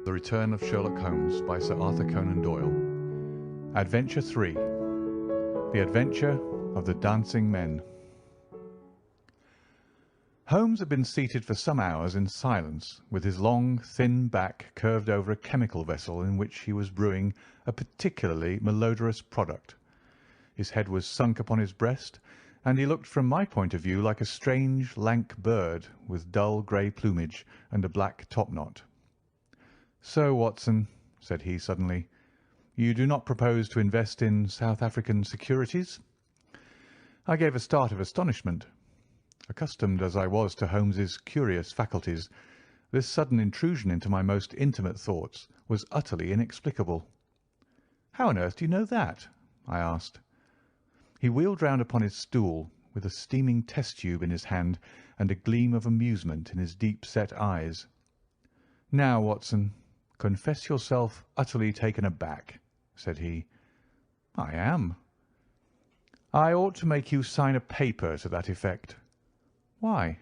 The Return of Sherlock Holmes by Sir Arthur Conan Doyle. Adventure 3. The Adventure of the Dancing Men. Holmes had been seated for some hours in silence, with his long, thin back curved over a chemical vessel in which he was brewing a particularly malodorous product. His head was sunk upon his breast, and he looked from my point of view like a strange, lank bird with dull grey plumage and a black topknot. "So, Watson," said he suddenly, "you do not propose to invest in South African securities?" I gave a start of astonishment. Accustomed as I was to Holmes's curious faculties, this sudden intrusion into my most intimate thoughts was utterly inexplicable. "How on earth do you know that?" I asked. He wheeled round upon his stool, with a steaming test-tube in his hand and a gleam of amusement in his deep-set eyes. "Now, Watson, confess yourself utterly taken aback," said he. "I am." "I ought to make you sign a paper to that effect." "Why?"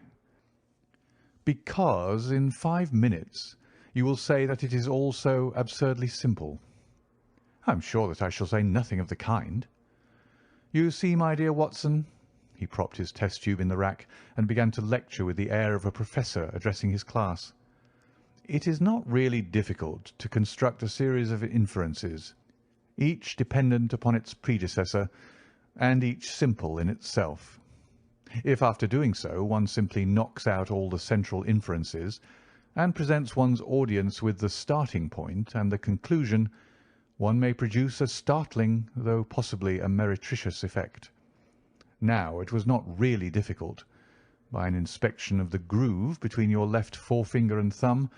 "Because in 5 minutes you will say that it is all so absurdly simple." "I am sure that I shall say nothing of the kind." "You see, my dear Watson," he propped his test-tube in the rack and began to lecture with the air of a professor addressing his class, "it is not really difficult to construct a series of inferences, each dependent upon its predecessor, and each simple in itself. If after doing so one simply knocks out all the central inferences and presents one's audience with the starting point and the conclusion, one may produce a startling, though possibly a meretricious effect. Now, it was not really difficult, by an inspection of the groove between your left forefinger and thumb,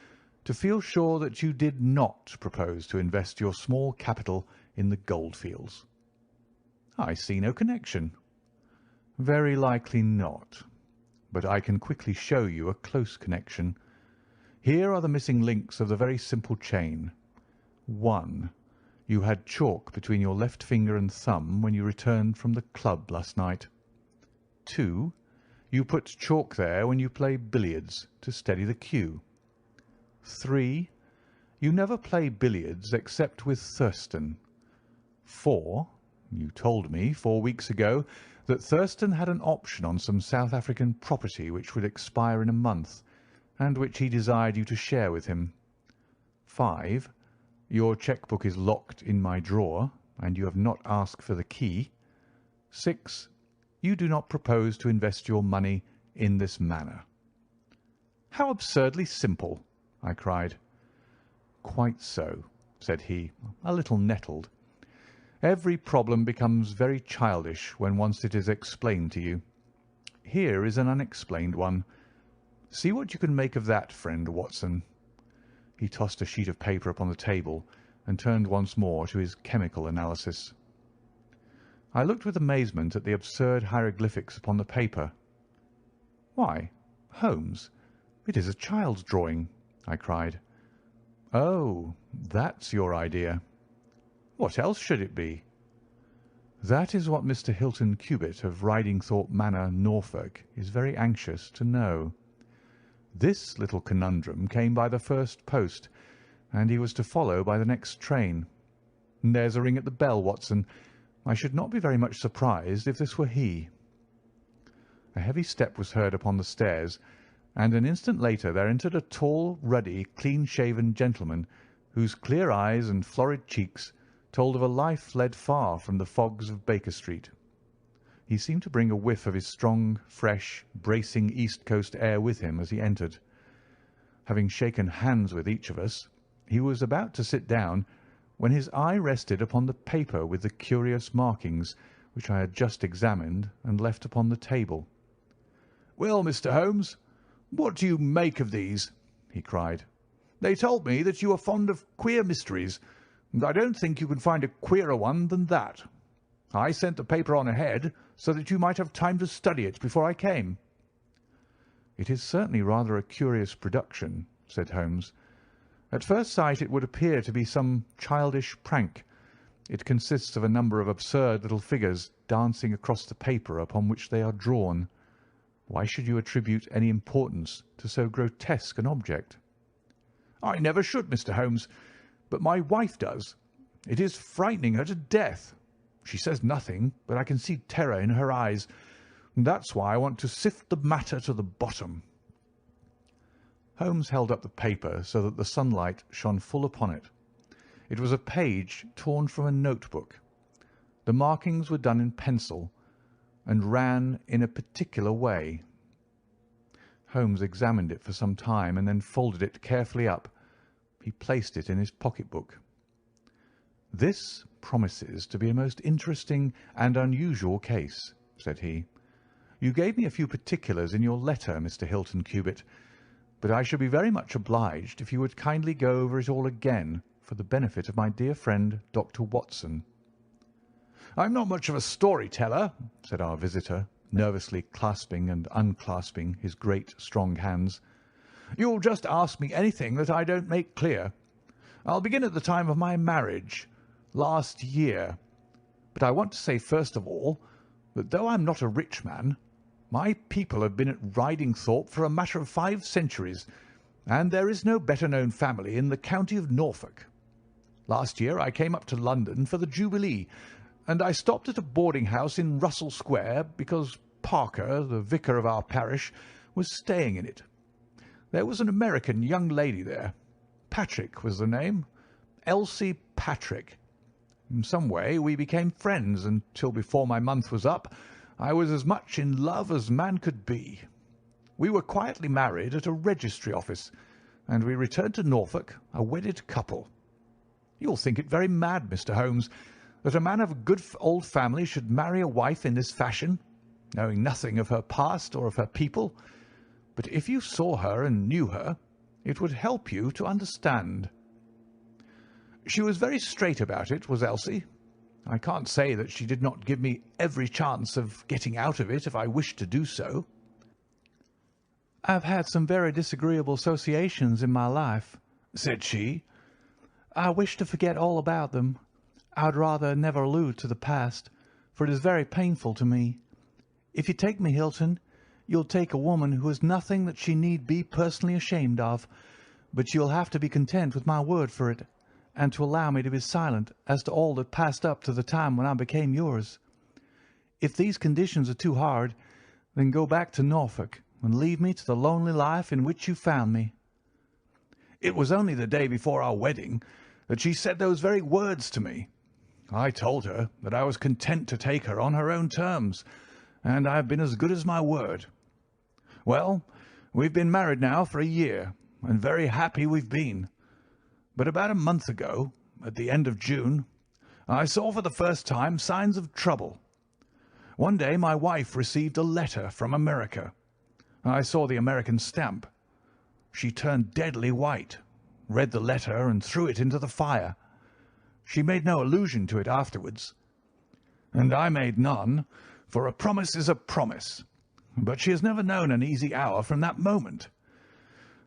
to feel sure that you did not propose to invest your small capital in the goldfields." "I see no connection." "Very likely not, but I can quickly show you a close connection. Here are the missing links of the very simple chain. 1. You had chalk between your left finger and thumb when you returned from the club last night. 2. You put chalk there when you play billiards to steady the cue. 3. You never play billiards except with Thurston. 4. You told me 4 weeks ago that Thurston had an option on some South African property which would expire in a month, and which he desired you to share with him. 5. Your cheque-book is locked in my drawer, and you have not asked for the key. 6. You do not propose to invest your money in this manner." "How absurdly simple!" I cried. "Quite so," said he, a little nettled. "Every problem becomes very childish when once it is explained to you. Here is an unexplained one. See what you can make of that, friend Watson." He tossed a sheet of paper upon the table and turned once more to his chemical analysis. I looked with amazement at the absurd hieroglyphics upon the paper. "Why, Holmes, it is a child's drawing," I cried. "Oh, that's your idea." "What else should it be?" "That is what Mr. Hilton Cubitt of Ridingthorpe Manor, Norfolk, is very anxious to know. This little conundrum came by the first post, and he was to follow by the next train. There's a ring at the bell, Watson. I should not be very much surprised if this were he." A heavy step was heard upon the stairs, and an instant later there entered a tall, ruddy, clean-shaven gentleman, whose clear eyes and florid cheeks told of a life led far from the fogs of Baker Street. He seemed to bring a whiff of his strong, fresh, bracing East Coast air with him as he entered. Having shaken hands with each of us, he was about to sit down when his eye rested upon the paper with the curious markings which I had just examined and left upon the table. "Well, Mr. Holmes, what do you make of these?" he cried. "They told me that you are fond of queer mysteries, and I don't think you can find a queerer one than that. I sent the paper on ahead so that you might have time to study it before I came." "It is certainly rather a curious production," said Holmes. "At first sight it would appear to be some childish prank. It consists of a number of absurd little figures dancing across the paper upon which they are drawn. Why should you attribute any importance to so grotesque an object?" I never should, Mr. Holmes, but my wife does. It is frightening her to death. She says nothing, but I can see terror in her eyes. And that's why I want to sift the matter to the bottom." Holmes held up the paper so that the sunlight shone full upon it. It was a page torn from a notebook. The markings were done in pencil and ran in a particular way. Holmes examined it for some time and then folded it carefully up. He placed it in his pocket-book. "This promises to be a most interesting and unusual case," said he. "You gave me a few particulars in your letter, Mr. Hilton Cubitt, but I should be very much obliged if you would kindly go over it all again for the benefit of my dear friend, Dr. Watson." "I'm not much of a story-teller," said our visitor, nervously clasping and unclasping his great, strong hands. "You'll just ask me anything that I don't make clear. I'll begin at the time of my marriage, last year. But I want to say first of all that though I'm not a rich man, my people have been at Ridingthorpe for a matter of 5 centuries, and there is no better-known family in the county of Norfolk. Last year I came up to London for the Jubilee, and I stopped at a boarding-house in Russell Square because Parker, the vicar of our parish, was staying in it. There was an American young lady there. Patrick was the name. Elsie Patrick. In some way we became friends, until before my month was up I was as much in love as man could be. We were quietly married at a registry office, and we returned to Norfolk a wedded couple. You'll think it very mad, Mr. Holmes, that a man of a good old family should marry a wife in this fashion, knowing nothing of her past or of her people. But if you saw her and knew her, it would help you to understand. She was very straight about it, was Elsie. I can't say that she did not give me every chance of getting out of it if I wished to do so. "I've had some very disagreeable associations in my life," said she. "I wish to forget all about them. I would rather never allude to the past, for it is very painful to me. If you take me, Hilton, you'll take a woman who has nothing that she need be personally ashamed of, but you'll have to be content with my word for it, and to allow me to be silent as to all that passed up to the time when I became yours. If these conditions are too hard, then go back to Norfolk and leave me to the lonely life in which you found me." It was only the day before our wedding that she said those very words to me. I told her that I was content to take her on her own terms, and I have been as good as my word. Well, we've been married now for a year, and very happy we've been. But about a month ago, at the end of June, I saw for the first time signs of trouble. One day my wife received a letter from America. I saw the American stamp. She turned deadly white, read the letter, and threw it into the fire. She made no allusion to it afterwards, and I made none, for a promise is a promise. But she has never known an easy hour from that moment.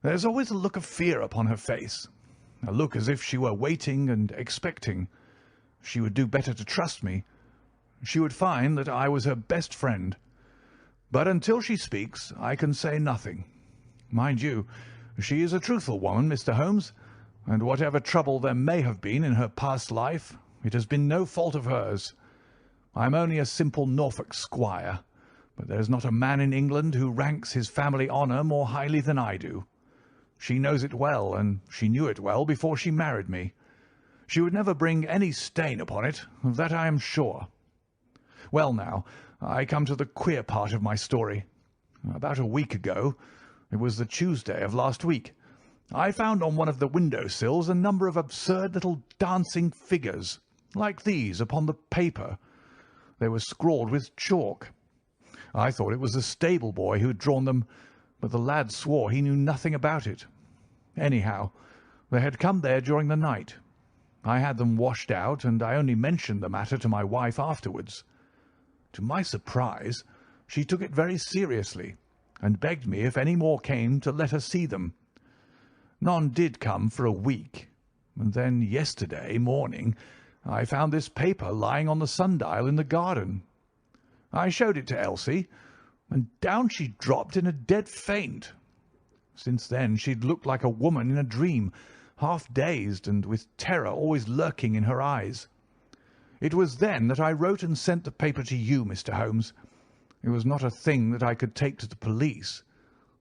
There's always a look of fear upon her face, a look as if she were waiting and expecting. She would do better to trust me. She would find that I was her best friend. But until she speaks, I can say nothing. Mind you, she is a truthful woman, Mr. Holmes, and whatever trouble there may have been in her past life, it has been no fault of hers. I am only a simple Norfolk squire, but there is not a man in England who ranks his family honour more highly than I do. She knows it well, and she knew it well before she married me. She would never bring any stain upon it, of that I am sure. Well, now, I come to the queer part of my story. About a week ago, it was the Tuesday of last week, I found on one of the window-sills a number of absurd little dancing figures, like these, upon the paper. They were scrawled with chalk. I thought it was the stable boy who had drawn them, but the lad swore he knew nothing about it. Anyhow, they had come there during the night. I had them washed out, and I only mentioned the matter to my wife afterwards. To my surprise, she took it very seriously, and begged me if any more came to let her see them. None did come for a week, and then yesterday morning I found this paper lying on the sundial in the garden. I showed it to Elsie, and down she dropped in a dead faint. Since then she'd looked like a woman in a dream, half dazed and with terror always lurking in her eyes. It was then that I wrote and sent the paper to you, Mr. Holmes. It was not a thing that I could take to the police,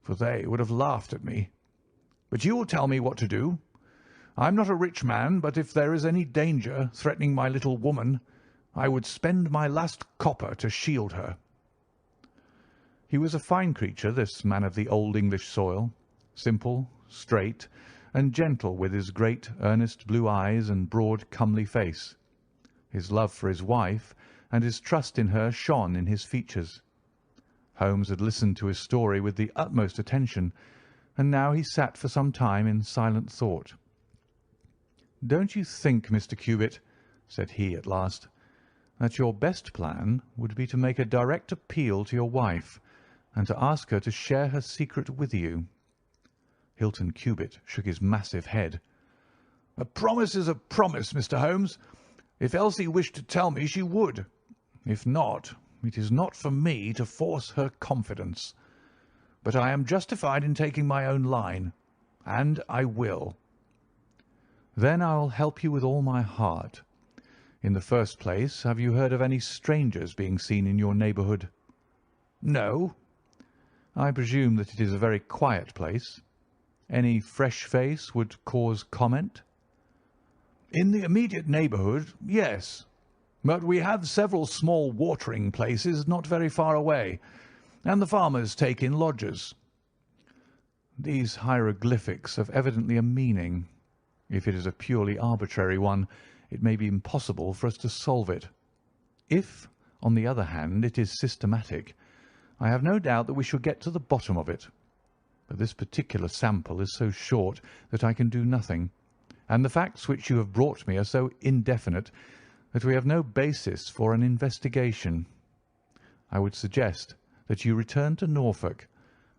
for they would have laughed at me. But you will tell me what to do. I'm not a rich man, but if there is any danger threatening my little woman, I would spend my last copper to shield her." He was a fine creature, this man of the old English soil, simple, straight, and gentle, with his great, earnest blue eyes and broad, comely face. His love for his wife and his trust in her shone in his features. Holmes had listened to his story with the utmost attention, and now he sat for some time in silent thought. "Don't you think, Mr. Cubitt," said he at last, "that your best plan would be to make a direct appeal to your wife, and to ask her to share her secret with you?" Hilton Cubitt shook his massive head. "A promise is a promise, Mr. Holmes. If Elsie wished to tell me, she would. If not, it is not for me to force her confidence. But I am justified in taking my own line, and I will." "Then I will help you with all my heart. In the first place, have you heard of any strangers being seen in your neighbourhood?" "No." "I presume that it is a very quiet place. Any fresh face would cause comment?" "In the immediate neighbourhood, yes. But we have several small watering places not very far away, and the farmers take in lodgers." "These hieroglyphics have evidently a meaning. If it is a purely arbitrary one, it may be impossible for us to solve it. If, on the other hand, it is systematic, I have no doubt that we shall get to the bottom of it. But this particular sample is so short that I can do nothing, and the facts which you have brought me are so indefinite that we have no basis for an investigation. I would suggest that you return to Norfolk,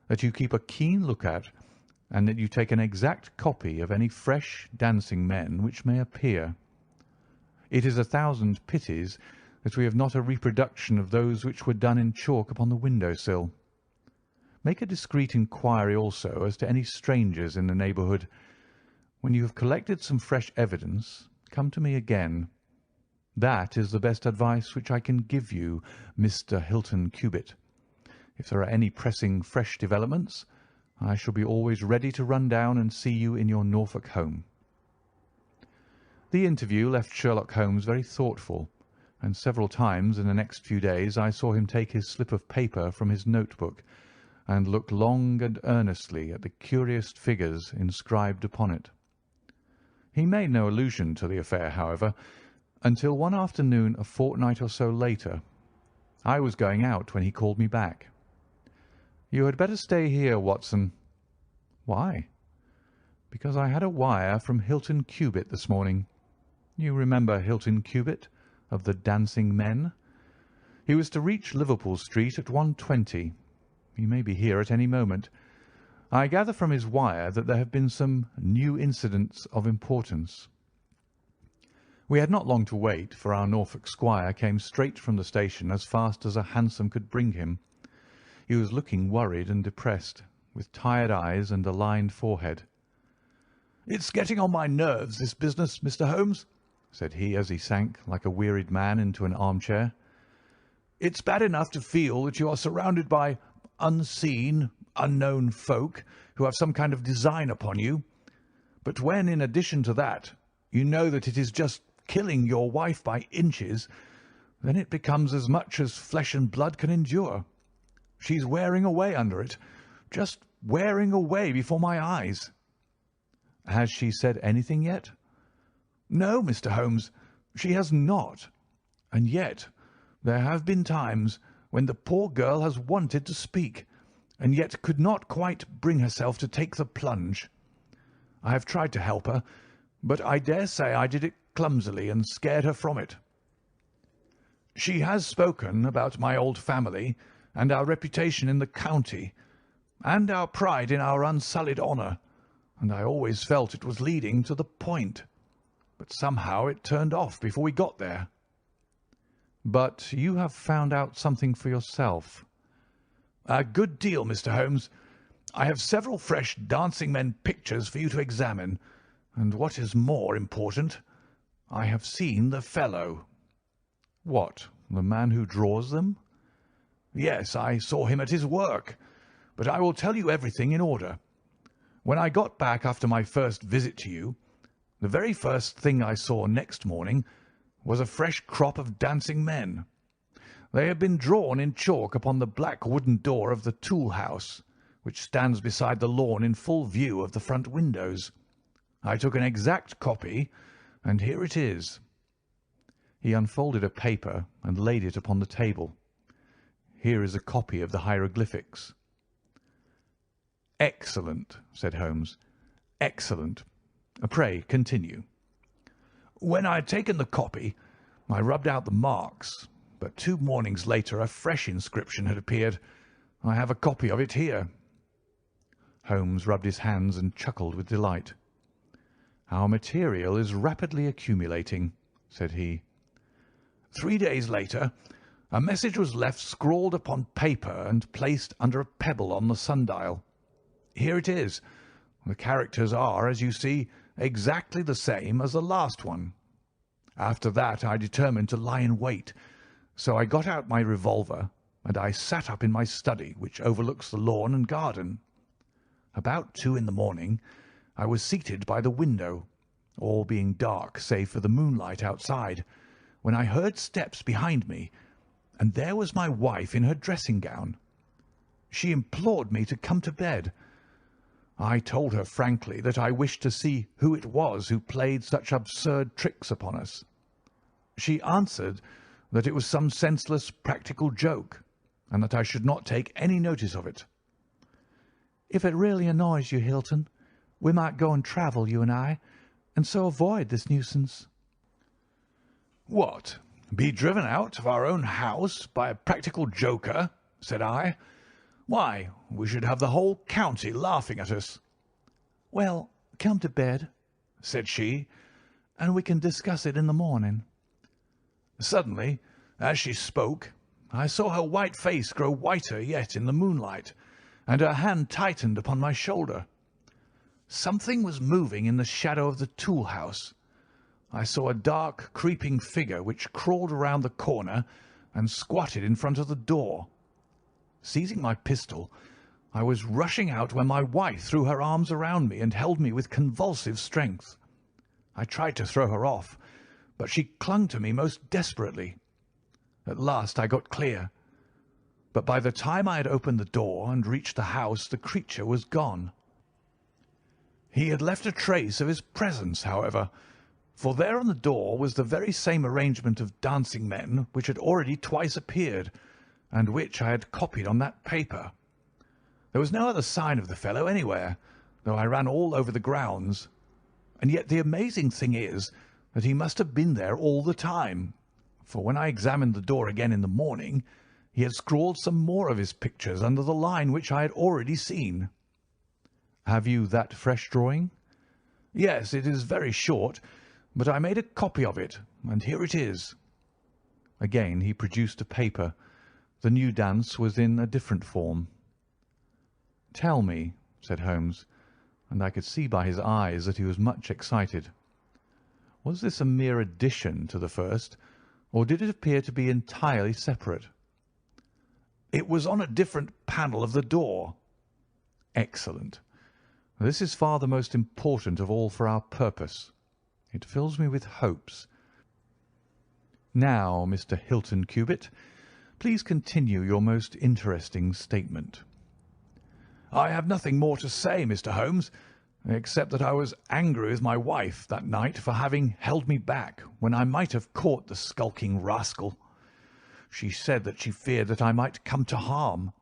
that you keep a keen look-out, and that you take an exact copy of any fresh dancing men which may appear. It is 1,000 pities that we have not a reproduction of those which were done in chalk upon the window-sill. Make a discreet inquiry also as to any strangers in the neighbourhood. When you have collected some fresh evidence, come to me again. That is the best advice which I can give you, Mr. Hilton Cubitt. If there are any pressing fresh developments, I shall be always ready to run down and see you in your Norfolk home." The interview left Sherlock Holmes very thoughtful, and several times in the next few days I saw him take his slip of paper from his notebook and look long and earnestly at the curious figures inscribed upon it. He made no allusion to the affair, however, until one afternoon a fortnight or so later. I was going out when he called me back. "You had better stay here, Watson." "Why?" "Because I had a wire from Hilton Cubitt this morning. You remember Hilton Cubitt, of the Dancing Men? He was to reach Liverpool Street at 1:20. He may be here at any moment. I gather from his wire that there have been some new incidents of importance." We had not long to wait, for our Norfolk squire came straight from the station as fast as a hansom could bring him. He was looking worried and depressed, with tired eyes and a lined forehead. "It's getting on my nerves, this business, Mr. Holmes," said he as he sank like a wearied man into an armchair. "It's bad enough to feel that you are surrounded by unseen, unknown folk who have some kind of design upon you, but when, in addition to that, you know that it is just killing your wife by inches, then it becomes as much as flesh and blood can endure. She's wearing away under it, just wearing away before my eyes." "Has she said anything yet?" "No, Mr. Holmes, she has not. And yet there have been times when the poor girl has wanted to speak, and yet could not quite bring herself to take the plunge. I have tried to help her, but I dare say I did it clumsily and scared her from it. She has spoken about my old family and our reputation in the county, and our pride in our unsullied honour, and I always felt it was leading to the point. But somehow it turned off before we got there." "But you have found out something for yourself?" "A good deal, Mr. Holmes. I have several fresh dancing men pictures for you to examine, and what is more important, I have seen the fellow." "What, the man who draws them?" "Yes, I saw him at his work. But I will tell you everything in order. When I got back after my first visit to you, the very first thing I saw next morning was a fresh crop of dancing men. They had been drawn in chalk upon the black wooden door of the tool house, which stands beside the lawn in full view of the front windows. I took an exact copy, and here it is." He unfolded a paper and laid it upon the table. "Here is a copy of the hieroglyphics." "Excellent," said Holmes. "Excellent. Pray continue." "When I had taken the copy, I rubbed out the marks, but 2 mornings later a fresh inscription had appeared. I have a copy of it here." Holmes rubbed his hands and chuckled with delight. "Our material is rapidly accumulating," said he. 3 days later, a message was left scrawled upon paper and placed under a pebble on the sundial. Here it is. The characters are, as you see, exactly the same as the last one. After that I determined to lie in wait, so I got out my revolver, and I sat up in my study, which overlooks the lawn and garden. About 2 in the morning I was seated by the window, all being dark save for the moonlight outside, when I heard steps behind me, and there was my wife in her dressing gown. She implored me to come to bed. I told her frankly that I wished to see who it was who played such absurd tricks upon us. She answered that it was some senseless practical joke, and that I should not take any notice of it. "If it really annoys you, Hilton, we might go and travel, you and I, and so avoid this nuisance." "What, be driven out of our own house by a practical joker?" said I. "Why, we should have the whole county laughing at us." "Well, come to bed," said she, "and we can discuss it in the morning." Suddenly, as she spoke, I saw her white face grow whiter yet in the moonlight, and her hand tightened upon my shoulder. Something was moving in the shadow of the tool house. I saw a dark, creeping figure which crawled around the corner and squatted in front of the door. Seizing my pistol, I was rushing out when my wife threw her arms around me and held me with convulsive strength. I tried to throw her off, but she clung to me most desperately. At last I got clear, but by the time I had opened the door and reached the house, the creature was gone. He had left a trace of his presence, however, for there on the door was the very same arrangement of dancing men which had already twice appeared, and which I had copied on that paper. There was no other sign of the fellow anywhere, though I ran all over the grounds, and yet the amazing thing is that he must have been there all the time, for when I examined the door again in the morning, he had scrawled some more of his pictures under the line which I had already seen. "Have you that fresh drawing?" "Yes, it is very short, but I made a copy of it, and here it is." Again he produced a paper. The new dance was in a different form. "Tell me," said Holmes, and I could see by his eyes that he was much excited, "was this a mere addition to the first, or did it appear to be entirely separate?" "It was on a different panel of the door." "Excellent. This is far the most important of all for our purpose. It fills me with hopes. Now, Mr. Hilton Cubitt, please continue your most interesting statement." "I have nothing more to say, Mr. Holmes, except that I was angry with my wife that night for having held me back when I might have caught the skulking rascal. She said that she feared that I might come to harm.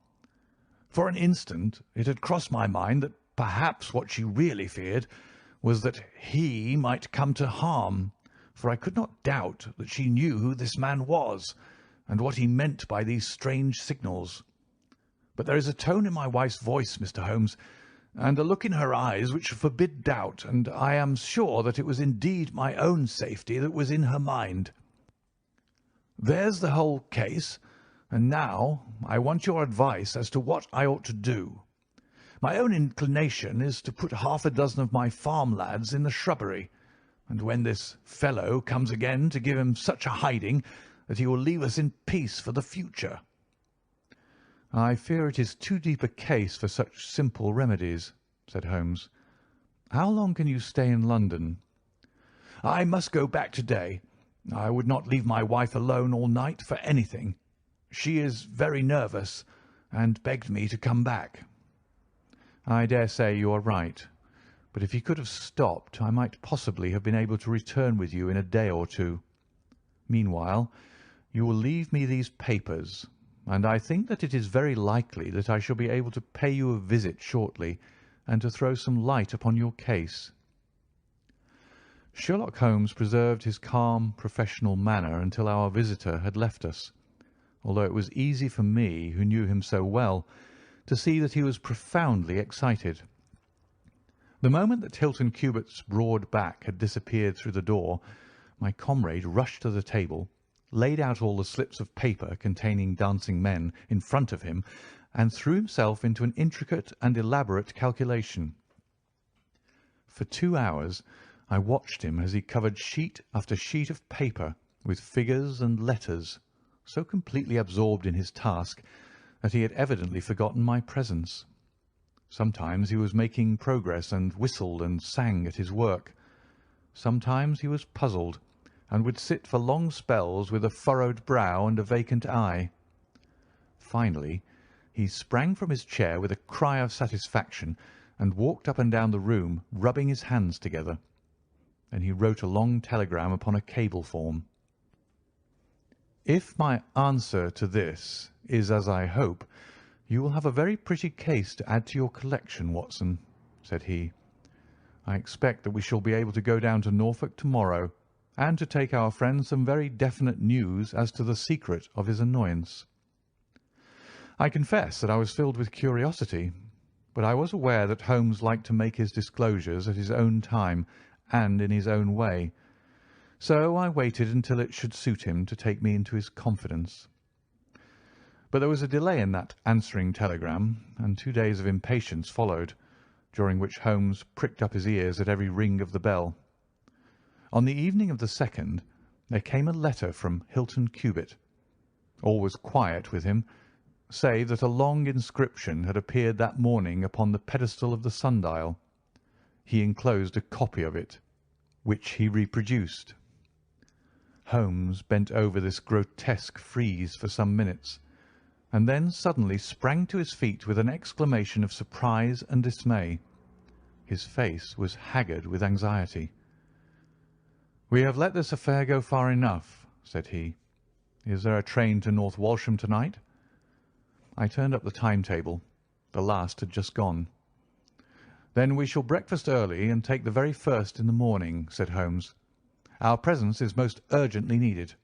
For an instant it had crossed my mind that perhaps what she really feared was that he might come to harm, for I could not doubt that she knew who this man was and what he meant by these strange signals. But there is a tone in my wife's voice, Mr. Holmes, and a look in her eyes which forbid doubt, and I am sure that it was indeed my own safety that was in her mind. There's the whole case, and now I want your advice as to what I ought to do. My own inclination is to put half a dozen of my farm lads in the shrubbery, and when this fellow comes again to give him such a hiding that he will leave us in peace for the future." "I fear it is too deep a case for such simple remedies," said Holmes. "How long can you stay in London?" "I must go back to-day. I would not leave my wife alone all night for anything. She is very nervous, and begged me to come back." "I dare say you are right, but if you could have stopped, I might possibly have been able to return with you in a day or two. Meanwhile, you will leave me these papers, and I think that it is very likely that I shall be able to pay you a visit shortly and to throw some light upon your case." Sherlock Holmes preserved his calm, professional manner until our visitor had left us, although it was easy for me, who knew him so well, to see that he was profoundly excited. The moment that Hilton Cubitt's broad back had disappeared through the door, my comrade rushed to the table, laid out all the slips of paper containing dancing men in front of him, and threw himself into an intricate and elaborate calculation. For 2 hours I watched him as he covered sheet after sheet of paper with figures and letters, so completely absorbed in his task that he had evidently forgotten my presence. Sometimes he was making progress and whistled and sang at his work. Sometimes he was puzzled, and would sit for long spells with a furrowed brow and a vacant eye. Finally, he sprang from his chair with a cry of satisfaction and walked up and down the room, rubbing his hands together. Then he wrote a long telegram upon a cable form. "If my answer to this is as I hope, you will have a very pretty case to add to your collection, Watson," said he. "I expect that we shall be able to go down to Norfolk to-morrow, and to take our friend some very definite news as to the secret of his annoyance." I confess that I was filled with curiosity, but I was aware that Holmes liked to make his disclosures at his own time and in his own way, so I waited until it should suit him to take me into his confidence. But there was a delay in that answering telegram, and 2 days of impatience followed, during which Holmes pricked up his ears at every ring of the bell. On the evening of the 2nd there came a letter from Hilton Cubitt. All was quiet with him, save that a long inscription had appeared that morning upon the pedestal of the sundial. He enclosed a copy of it, which he reproduced. Holmes bent over this grotesque frieze for some minutes, and then suddenly sprang to his feet with an exclamation of surprise and dismay. His face was haggard with anxiety. "We have let this affair go far enough," said he. "Is there a train to North Walsham to-night?" I turned up the timetable. The last had just gone. "Then we shall breakfast early and take the very first in the morning," said Holmes. "Our presence is most urgently needed.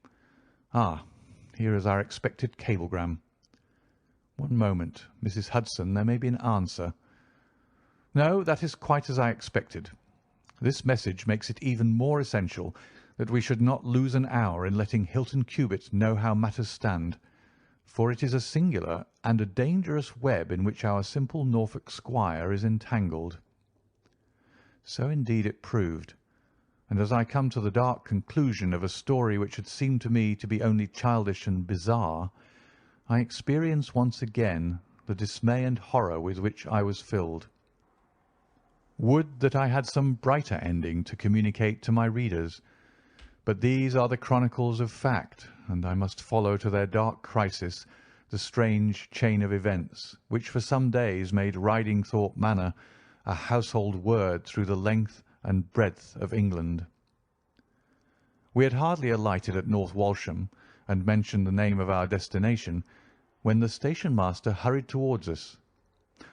Ah, here is our expected cablegram. One moment, Mrs. Hudson, there may be an answer. No, that is quite as I expected. This message makes it even more essential that we should not lose an hour in letting Hilton Cubitt know how matters stand, for it is a singular and a dangerous web in which our simple Norfolk squire is entangled." So indeed it proved, and as I come to the dark conclusion of a story which had seemed to me to be only childish and bizarre, I experience once again the dismay and horror with which I was filled. Would that I had some brighter ending to communicate to my readers, but these are the chronicles of fact, and I must follow to their dark crisis the strange chain of events which for some days made Ridingthorpe Manor a household word through the length and breadth of England. We had hardly alighted at North Walsham and mentioned the name of our destination when the station master hurried towards us.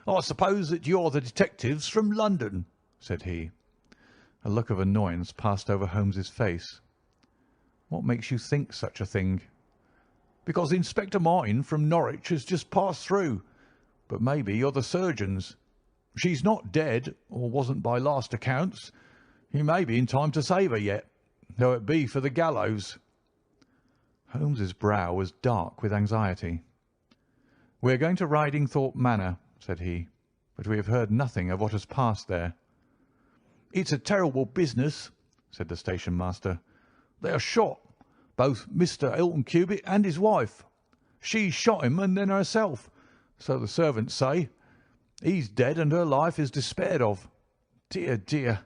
"I suppose that you're the detectives from London," said he. A look of annoyance passed over Holmes's face. "What makes you think such a thing?" "Because Inspector Martin from Norwich has just passed through. But maybe you're the surgeons. She's not dead, or wasn't by last accounts. He may be in time to save her yet, though it be for the gallows." Holmes's brow was dark with anxiety. "We are going to Ridingthorpe Manor," said he. but we have heard nothing of what has passed there." "It's a terrible business," said the station master. "They are shot, both Mr. Hilton Cubitt and his wife. She shot him and then herself, so the servants say. He's dead and her life is despaired of. Dear, dear,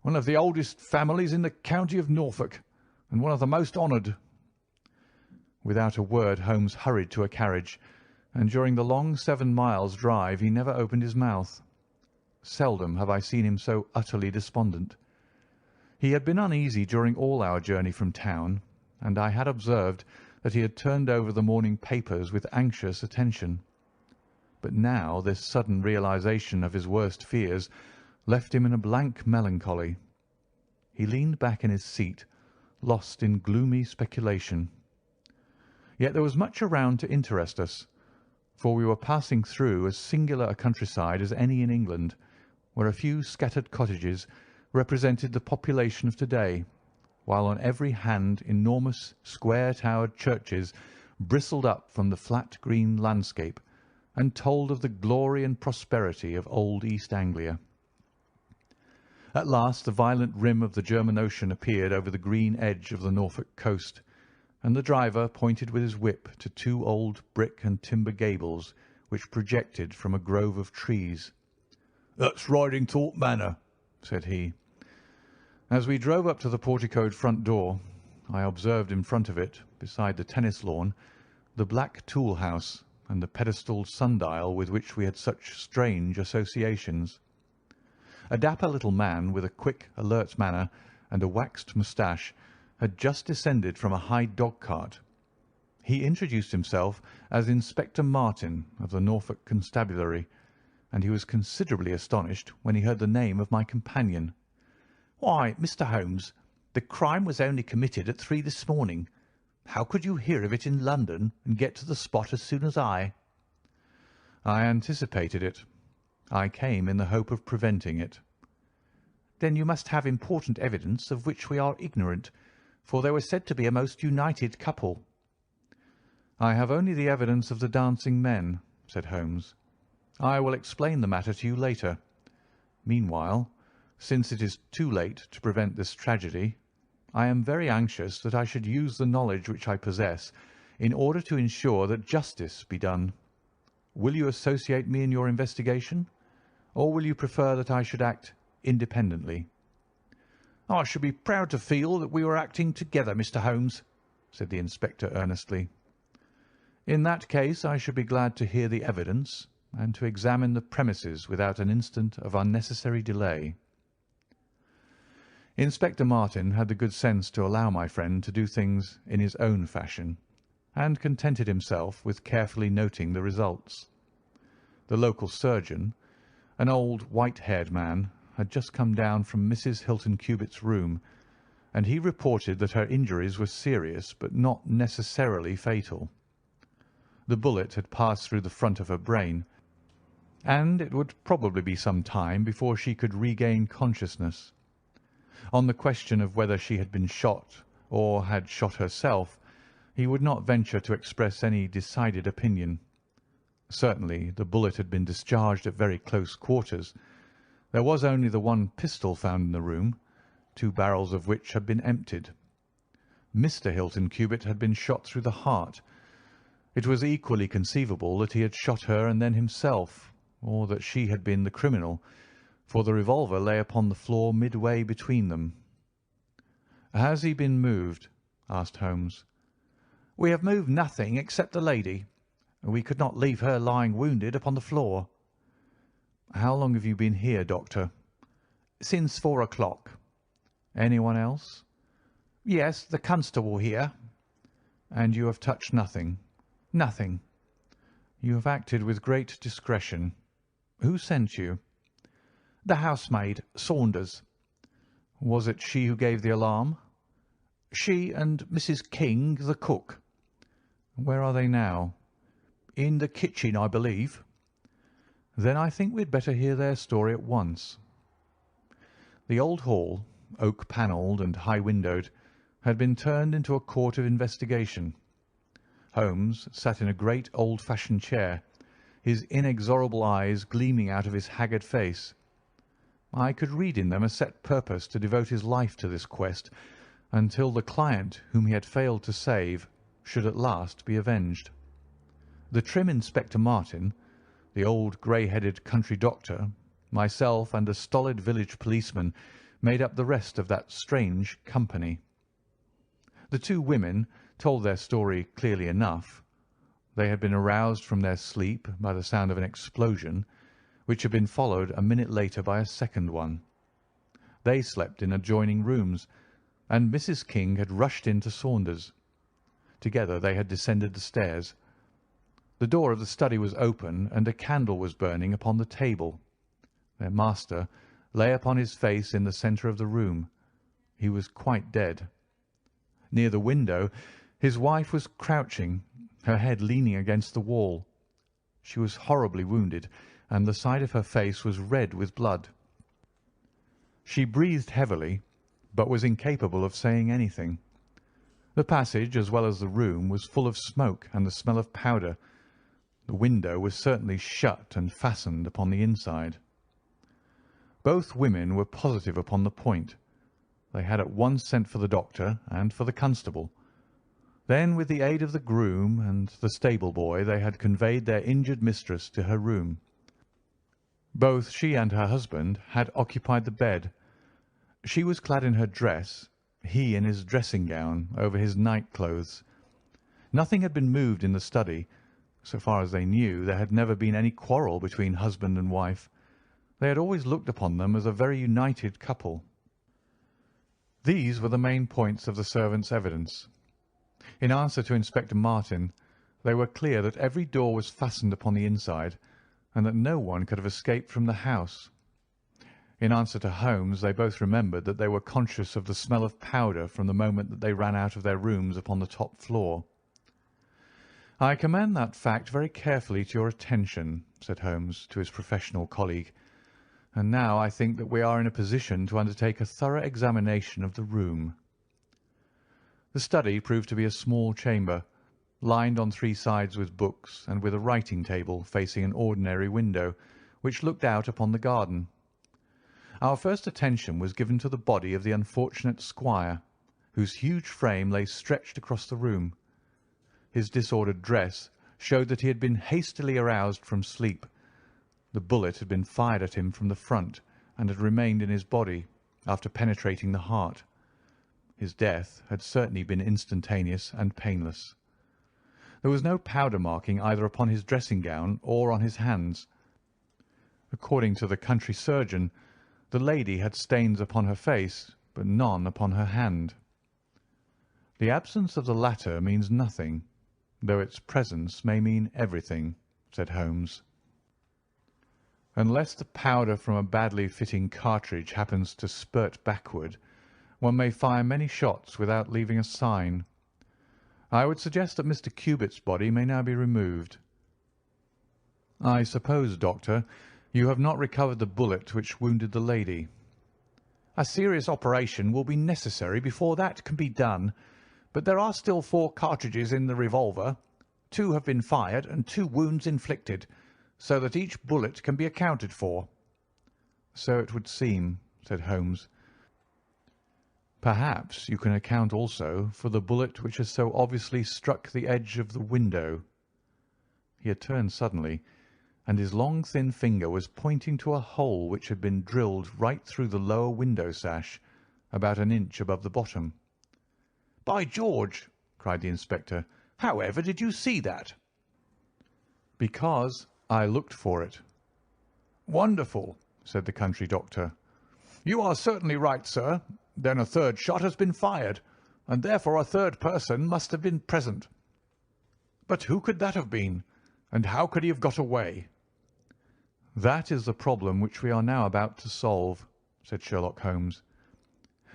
one of the oldest families in the county of Norfolk, and one of the most honoured." Without a word Holmes hurried to a carriage, and during the long 7 miles' drive he never opened his mouth. Seldom have I seen him so utterly despondent. He had been uneasy during all our journey from town, and I had observed that he had turned over the morning papers with anxious attention. But now this sudden realization of his worst fears left him in a blank melancholy. He leaned back in his seat, lost in gloomy speculation. Yet there was much around to interest us, for we were passing through as singular a countryside as any in England, where a few scattered cottages represented the population of to-day, while on every hand enormous square-towered churches bristled up from the flat green landscape and told of the glory and prosperity of old East Anglia. At last the violent rim of the German Ocean appeared over the green edge of the Norfolk coast, and the driver pointed with his whip to 2 old brick and timber gables which projected from a grove of trees. "That's Ridingthorpe Manor," said he. As we drove up to the porticoed front door, I observed in front of it, beside the tennis lawn, the black tool house and the pedestalled sundial with which we had such strange associations. A dapper little man with a quick, alert manner and a waxed moustache had just descended from a high dog-cart. He introduced himself as Inspector Martin of the Norfolk Constabulary, and he was considerably astonished when he heard the name of my companion. "Why, Mr. Holmes, the crime was only committed at 3 this morning. How could you hear of it in London and get to the spot as soon as I?" "I anticipated it. I came in the hope of preventing it." "Then you must have important evidence of which we are ignorant, for they were said to be a most united couple." "I have only the evidence of the dancing men," said Holmes. "I will explain the matter to you later. Meanwhile, since it is too late to prevent this tragedy, I am very anxious that I should use the knowledge which I possess in order to ensure that justice be done. Will you associate me in your investigation, or will you prefer that I should act independently?" "I should be proud to feel that we were acting together, Mr. Holmes," said the inspector earnestly. "In that case I should be glad to hear the evidence and to examine the premises without an instant of unnecessary delay." Inspector Martin had the good sense to allow my friend to do things in his own fashion, and contented himself with carefully noting the results. The local surgeon, an old white-haired man, had just come down from Mrs. Hilton Cubitt's room, and he reported that her injuries were serious but not necessarily fatal. The bullet had passed through the front of her brain, and it would probably be some time before she could regain consciousness. On the question of whether she had been shot or had shot herself, he would not venture to express any decided opinion. Certainly the bullet had been discharged at very close quarters. There was only the one pistol found in the room, 2 barrels of which had been emptied. Mr. Hilton Cubitt had been shot through the heart. It was equally conceivable that he had shot her and then himself, or that she had been the criminal, for the revolver lay upon the floor midway between them. "Has he been moved?" asked Holmes. "We have moved nothing except the lady. We could not leave her lying wounded upon the floor." "How long have you been here, Doctor?" "Since 4 o'clock." "Anyone else?" "Yes, the constable here." "And you have touched nothing?" "Nothing." "You have acted with great discretion. Who sent you?" "The housemaid, Saunders." "Was it she who gave the alarm?" "She and Mrs. King, the cook." "Where are they now?" "In the kitchen, I believe." "Then I think we had better hear their story at once." The old hall, oak-panelled and high-windowed, had been turned into a court of investigation. Holmes sat in a great old-fashioned chair, his inexorable eyes gleaming out of his haggard face. I could read in them a set purpose to devote his life to this quest until the client whom he had failed to save should at last be avenged. The trim Inspector Martin, the old grey-headed country doctor, myself, and a stolid village policeman made up the rest of that strange company. The two women told their story clearly enough. They had been aroused from their sleep by the sound of an explosion, which had been followed a minute later by a second one. They slept in adjoining rooms, and Mrs. King had rushed into Saunders. Together they had descended the stairs. The door of the study was open, and a candle was burning upon the table. Their master lay upon his face in the centre of the room. He was quite dead. Near the window his wife was crouching, her head leaning against the wall. She was horribly wounded, and the side of her face was red with blood. She breathed heavily, but was incapable of saying anything. The passage, as well as the room, was full of smoke and the smell of powder. The window was certainly shut and fastened upon the inside. Both women were positive upon the point. They had at once sent for the doctor and for the constable. Then, with the aid of the groom and the stable boy, they had conveyed their injured mistress to her room. Both she and her husband had occupied the bed. She was clad in her dress, he in his dressing gown over his night clothes. Nothing had been moved in the study. So far as they knew, there had never been any quarrel between husband and wife. They had always looked upon them as a very united couple. These were the main points of the servants' evidence. In answer to Inspector Martin, they were clear that every door was fastened upon the inside, and that no one could have escaped from the house. In answer to Holmes, they both remembered that they were conscious of the smell of powder from the moment that they ran out of their rooms upon the top floor. "I commend that fact very carefully to your attention," said Holmes to his professional colleague, "and now I think that we are in a position to undertake a thorough examination of the room." The study proved to be a small chamber, lined on three sides with books, and with a writing table facing an ordinary window, which looked out upon the garden. Our first attention was given to the body of the unfortunate squire, whose huge frame lay stretched across the room. His disordered dress showed that he had been hastily aroused from sleep. The bullet had been fired at him from the front, and had remained in his body after penetrating the heart. His death had certainly been instantaneous and painless. There was no powder marking either upon his dressing gown or on his hands. According to the country surgeon, the lady had stains upon her face, but none upon her hand. The absence of the latter means nothing, though its presence may mean everything, said Holmes. Unless the powder from a badly fitting cartridge happens to spurt backward, one may fire many shots without leaving a sign. I would suggest that Mr. Cubitt's body may now be removed. I suppose, Doctor, you have not recovered the bullet which wounded the lady. A serious operation will be necessary before that can be done, but there are still 4 cartridges in the revolver. 2 have been fired and 2 wounds inflicted, so that each bullet can be accounted for. So it would seem, said Holmes. Perhaps you can account also for the bullet which has so obviously struck the edge of the window. He had turned suddenly, and his long thin finger was pointing to a hole which had been drilled right through the lower window sash, about an inch above the bottom. "By George!" cried the inspector. "How ever did you see that?" "Because I looked for it." "Wonderful!" said the country doctor. "You are certainly right, sir. Then a third shot has been fired, and therefore a third person must have been present. But who could that have been, and how could he have got away?" "That is the problem which we are now about to solve," said Sherlock Holmes.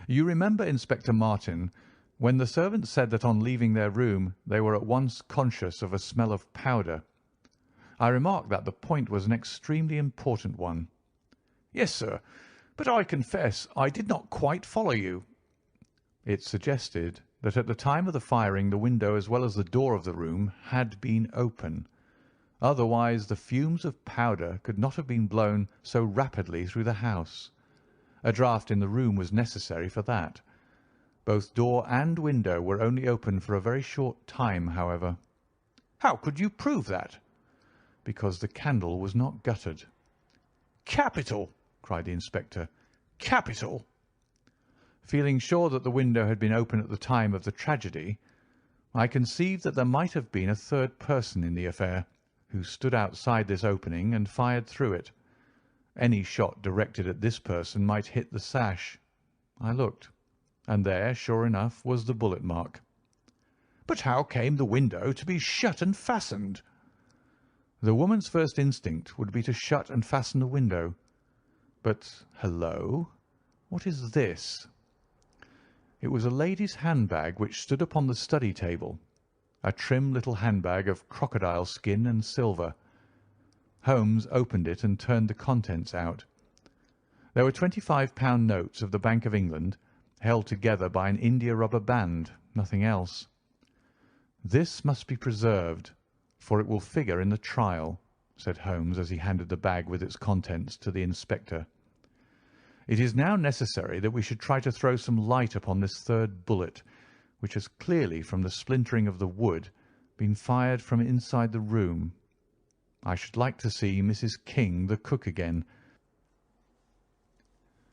"You remember, Inspector Martin, when the servants said that on leaving their room they were at once conscious of a smell of powder. I remarked that the point was an extremely important one." "Yes, sir, but I confess I did not quite follow you." "It suggested that at the time of the firing the window as well as the door of the room had been open. Otherwise the fumes of powder could not have been blown so rapidly through the house. A draught in the room was necessary for that. Both door and window were only open for a very short time, however. How could you prove that? Because the candle was not guttered. Capital! Cried the inspector. Capital! Feeling sure that the window had been open at the time of the tragedy, I conceived that there might have been a third person in the affair, who stood outside this opening and fired through it. Any shot directed at this person might hit the sash. I looked, and there, sure enough, was the bullet mark. But how came the window to be shut and fastened? The woman's first instinct would be to shut and fasten the window. But, hello, what is this? It was a lady's handbag which stood upon the study table, a trim little handbag of crocodile skin and silver. Holmes opened it and turned the contents out. There were £25 notes of the Bank of England, held together by an india-rubber band, nothing else. "This must be preserved, for it will figure in the trial," said Holmes as he handed the bag with its contents to the inspector. "It is now necessary that we should try to throw some light upon this third bullet, which has clearly, from the splintering of the wood, been fired from inside the room. I should like to see Mrs. King, the cook, again.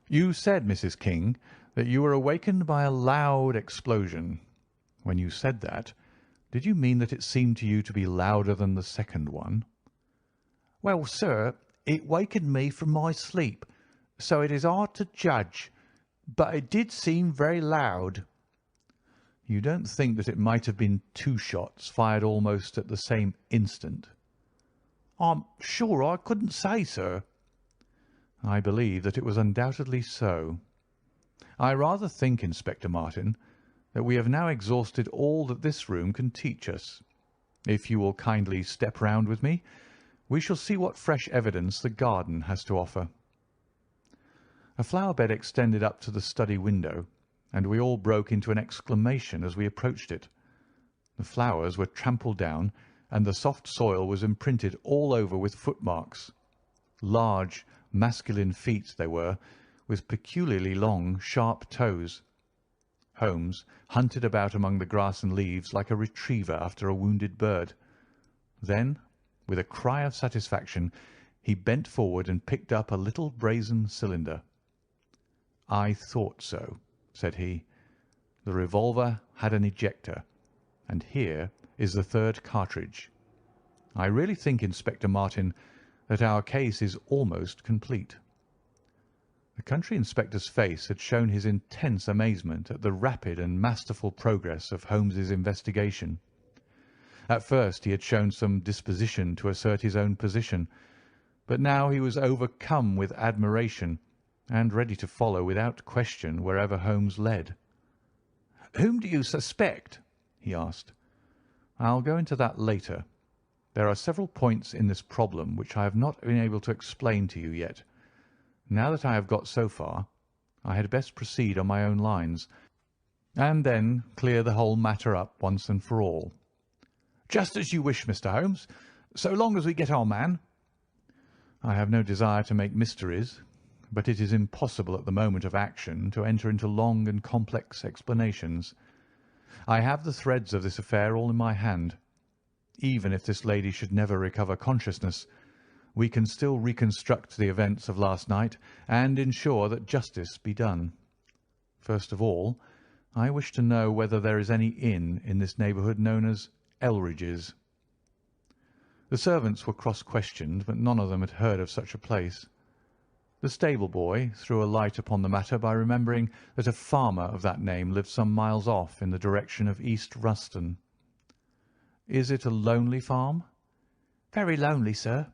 You said, Mrs. King, that you were awakened by a loud explosion. When you said that, did you mean that it seemed to you to be louder than the second one?" "Well, sir, it wakened me from my sleep, so it is hard to judge, but it did seem very loud." "You don't think that it might have been two shots fired almost at the same instant?" "I'm sure I couldn't say, sir." "I believe that it was undoubtedly so. I rather think, Inspector Martin, that we have now exhausted all that this room can teach us. If you will kindly step round with me, we shall see what fresh evidence the garden has to offer." A flower bed extended up to the study window, and we all broke into an exclamation as we approached it. The flowers were trampled down, and the soft soil was imprinted all over with footmarks. Large, masculine feet they were, with peculiarly long, sharp toes. Holmes hunted about among the grass and leaves like a retriever after a wounded bird. Then, with a cry of satisfaction, he bent forward and picked up a little brazen cylinder. "I thought so," said he. "The revolver had an ejector, and here is the third cartridge. I really think, Inspector Martin, that our case is almost complete." The country inspector's face had shown his intense amazement at the rapid and masterful progress of Holmes's investigation. At first he had shown some disposition to assert his own position, but now he was overcome with admiration and ready to follow without question wherever Holmes led. "Whom do you suspect?" he asked. "I'll go into that later. There are several points in this problem which I have not been able to explain to you yet. Now that I have got so far, I had best proceed on my own lines, and then clear the whole matter up once and for all." "Just as you wish, Mr. Holmes, so long as we get our man." "I have no desire to make mysteries, but it is impossible at the moment of action to enter into long and complex explanations. I have the threads of this affair all in my hand. Even if this lady should never recover consciousness, we can still reconstruct the events of last night and ensure that justice be done. First of all, I wish to know whether there is any inn in this neighbourhood known as Elridge's." The servants were cross-questioned, but none of them had heard of such a place. The stable-boy threw a light upon the matter by remembering that a farmer of that name lived some miles off in the direction of East Ruston. "Is it a lonely farm?" "Very lonely, sir."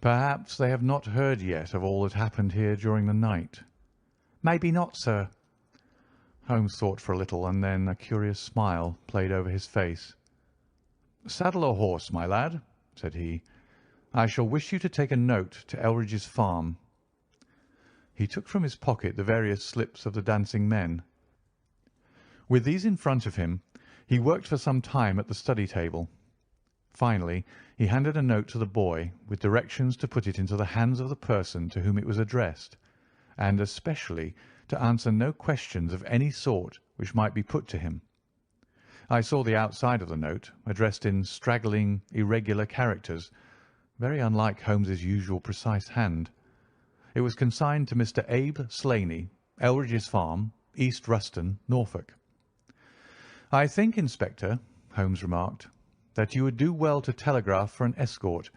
"Perhaps they have not heard yet of all that happened here during the night." "Maybe not, sir." Holmes thought for a little, and then a curious smile played over his face. "Saddle a horse, my lad," said he. "I shall wish you to take a note to Elridge's farm." He took from his pocket the various slips of the dancing men. With these in front of him, he worked for some time at the study table. Finally, he handed a note to the boy with directions to put it into the hands of the person to whom it was addressed, and especially to answer no questions of any sort which might be put to him. I saw the outside of the note, addressed in straggling, irregular characters, very unlike Holmes's usual precise hand. It was consigned to Mr. Abe Slaney, Elridge's Farm, East Ruston, Norfolk. "I think, Inspector," Holmes remarked, "that you would do well to telegraph for an escort,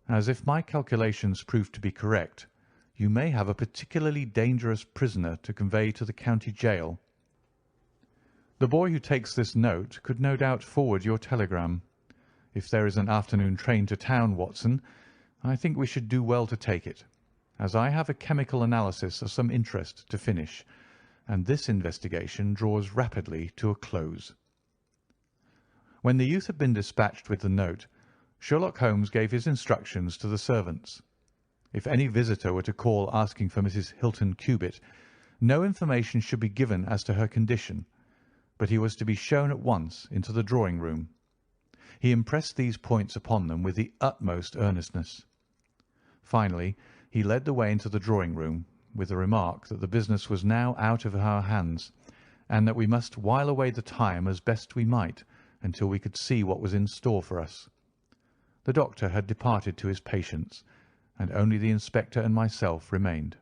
as if my calculations prove to be correct, you may have a particularly dangerous prisoner to convey to the county jail. The boy who takes this note could no doubt forward your telegram. If there is an afternoon train to town, Watson, I think we should do well to take it, as I have a chemical analysis of some interest to finish, and this investigation draws rapidly to a close." When the youth had been dispatched with the note, Sherlock Holmes gave his instructions to the servants. If any visitor were to call asking for Mrs. Hilton Cubitt, no information should be given as to her condition, but he was to be shown at once into the drawing-room. He impressed these points upon them with the utmost earnestness. Finally, he led the way into the drawing-room, with the remark that the business was now out of our hands, and that we must while away the time as best we might until we could see what was in store for us. The doctor had departed to his patients, and only the inspector and myself remained.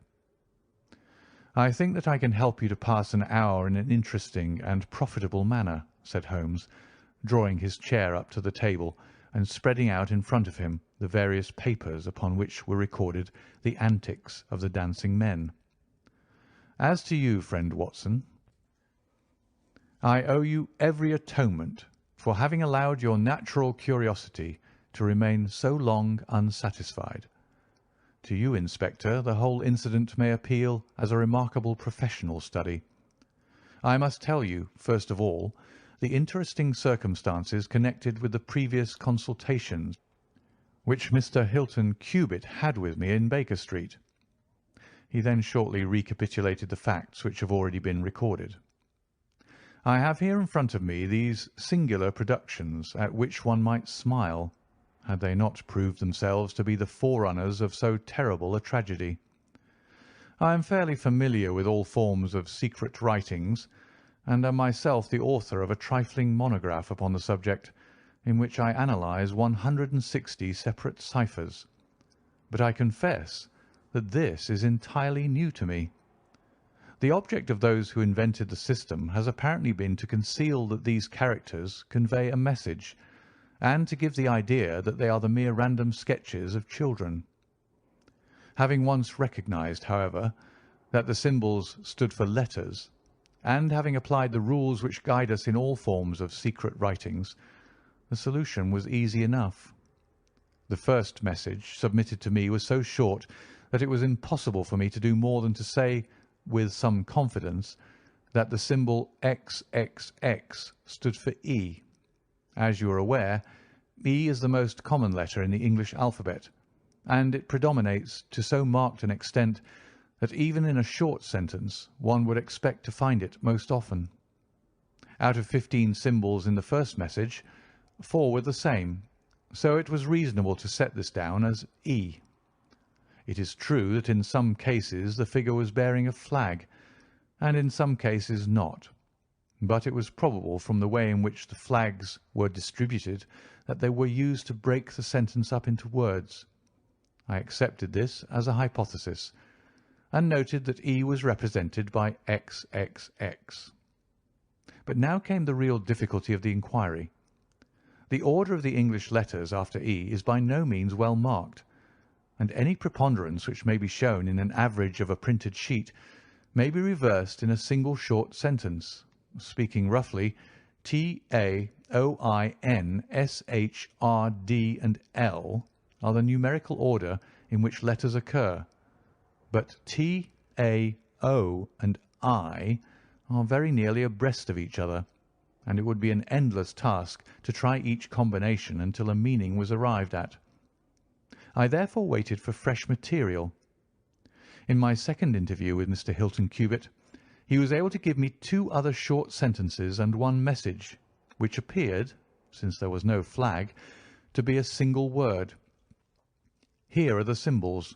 "I think that I can help you to pass an hour in an interesting and profitable manner," said Holmes, drawing his chair up to the table and spreading out in front of him the various papers upon which were recorded the antics of the dancing men. "As to you, friend Watson, I owe you every atonement for having allowed your natural curiosity to remain so long unsatisfied. To you, Inspector, the whole incident may appeal as a remarkable professional study. I must tell you, first of all, the interesting circumstances connected with the previous consultations which Mr. Hilton Cubitt had with me in Baker Street." He then shortly recapitulated the facts which have already been recorded. "I have here in front of me these singular productions at which one might smile, had they not proved themselves to be the forerunners of so terrible a tragedy. I am fairly familiar with all forms of secret writings, and am myself the author of a trifling monograph upon the subject, in which I analyse 160 separate ciphers. But I confess that this is entirely new to me. The object of those who invented the system has apparently been to conceal that these characters convey a message, and to give the idea that they are the mere random sketches of children. Having once recognised, however, that the symbols stood for letters, and having applied the rules which guide us in all forms of secret writings, the solution was easy enough. The first message submitted to me was so short that it was impossible for me to do more than to say, with some confidence, that the symbol XXX stood for E. As you are aware, E is the most common letter in the English alphabet, and it predominates to so marked an extent that even in a short sentence one would expect to find it most often. Out of 15 symbols in the first message, 4 were the same, so it was reasonable to set this down as E. It is true that in some cases the figure was bearing a flag, and in some cases not, but it was probable from the way in which the flags were distributed that they were used to break the sentence up into words. I accepted this as a hypothesis, and noted that E was represented by XXX. But now came the real difficulty of the inquiry. The order of the English letters after E is by no means well marked, and any preponderance which may be shown in an average of a printed sheet may be reversed in a single short sentence. Speaking roughly, T, A, O, I, N, S, H, R, D, and L are the numerical order in which letters occur, but T, A, O, and I are very nearly abreast of each other, and it would be an endless task to try each combination until a meaning was arrived at. I therefore waited for fresh material. In my second interview with Mr. Hilton Cubitt, he was able to give me 2 other short sentences and 1 message, which appeared, since there was no flag, to be a single word. Here are the symbols.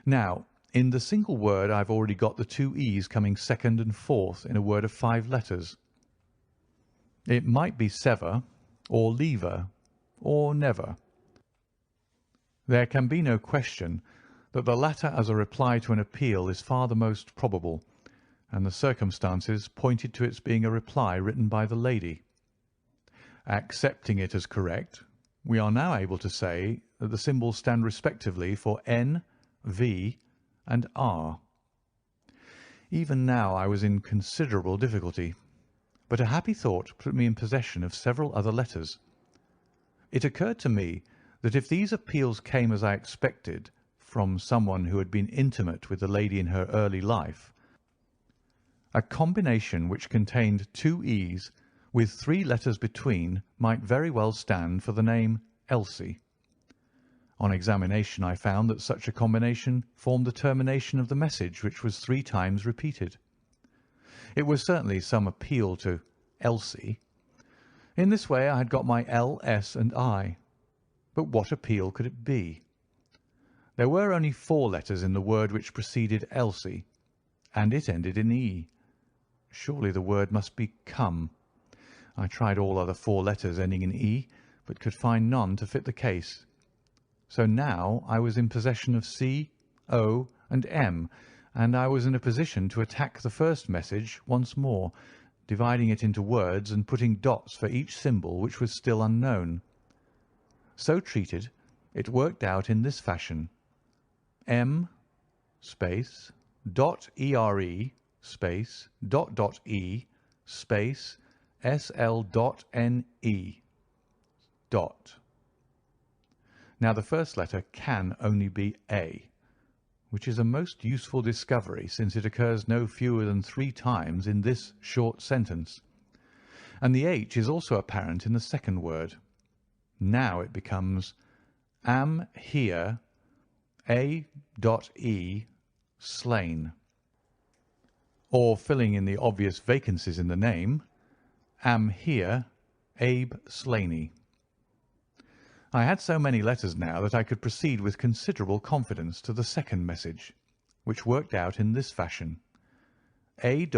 Now, in the single word I've already got the two E's coming second and fourth in a word of 5 letters. It might be sever, or lever, or never. There can be no question that the latter as a reply to an appeal is far the most probable, and the circumstances pointed to its being a reply written by the lady. Accepting it as correct, we are now able to say that the symbols stand respectively for N, V, and R. Even now I was in considerable difficulty, but a happy thought put me in possession of several other letters. It occurred to me that if these appeals came as I expected from someone who had been intimate with the lady in her early life, a combination which contained 2 E's with 3 letters between might very well stand for the name Elsie. On examination I found that such a combination formed the termination of the message, which was 3 times repeated. It was certainly some appeal to Elsie. In this way I had got my L, S, and I. But what appeal could it be? There were only 4 letters in the word which preceded Elsie, and it ended in E. Surely the word must be come. I tried all other 4 letters ending in E, but could find none to fit the case. So now I was in possession of C, O, and M, and I was in a position to attack the first message once more, dividing it into words and putting dots for each symbol which was still unknown. So treated, it worked out in this fashion: M space dot ERE space dot E space SL dot NE dot. Now the first letter can only be A, which is a most useful discovery, since it occurs no fewer than 3 times in this short sentence, and the H is also apparent in the second word. Now it becomes am here A.E slain, or filling in the obvious vacancies in the name, am here Abe Slaney. I had so many letters now that I could proceed with considerable confidence to the second message, which worked out in this fashion: A.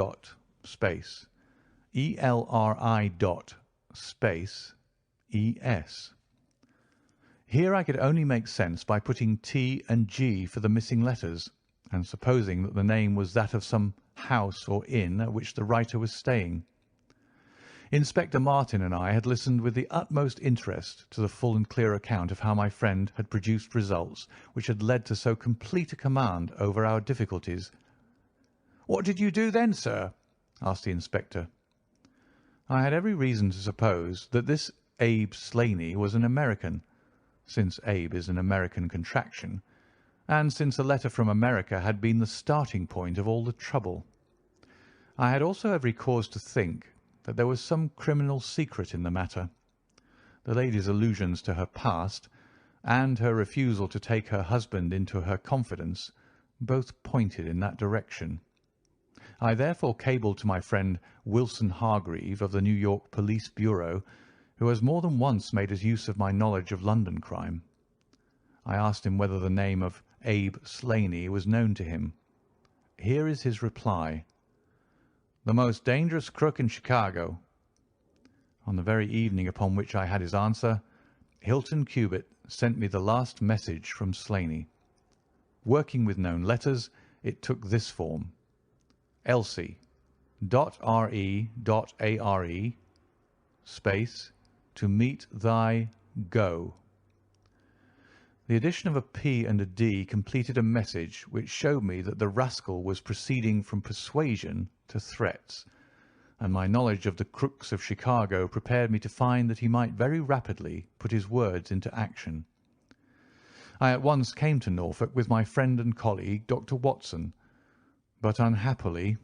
space ELRI space ES. Here I could only make sense by putting T and G for the missing letters, and supposing that the name was that of some house or inn at which the writer was staying. Inspector Martin and I had listened with the utmost interest to the full and clear account of how my friend had produced results which had led to so complete a command over our difficulties. "What did you do then, sir?" asked the inspector. I had every reason to suppose that this Abe Slaney was an American, since Abe is an American contraction, and since a letter from America had been the starting point of all the trouble. I had also every cause to think that there was some criminal secret in the matter. The lady's allusions to her past, and her refusal to take her husband into her confidence, both pointed in that direction. I therefore cabled to my friend Wilson Hargreave of the New York Police Bureau, who has more than once made use of my knowledge of London crime. I asked him whether the name of Abe Slaney was known to him. Here is his reply: "The most dangerous crook in Chicago." On the very evening upon which I had his answer, Hilton Cubitt sent me the last message from Slaney. Working with known letters, it took this form: Elsie .re.are space to meet thy go. The addition of a P and a D completed a message which showed me that the rascal was proceeding from persuasion to threats, and my knowledge of the crooks of Chicago prepared me to find that he might very rapidly put his words into action. I at once came to Norfolk with my friend and colleague, Dr. Watson, but unhappily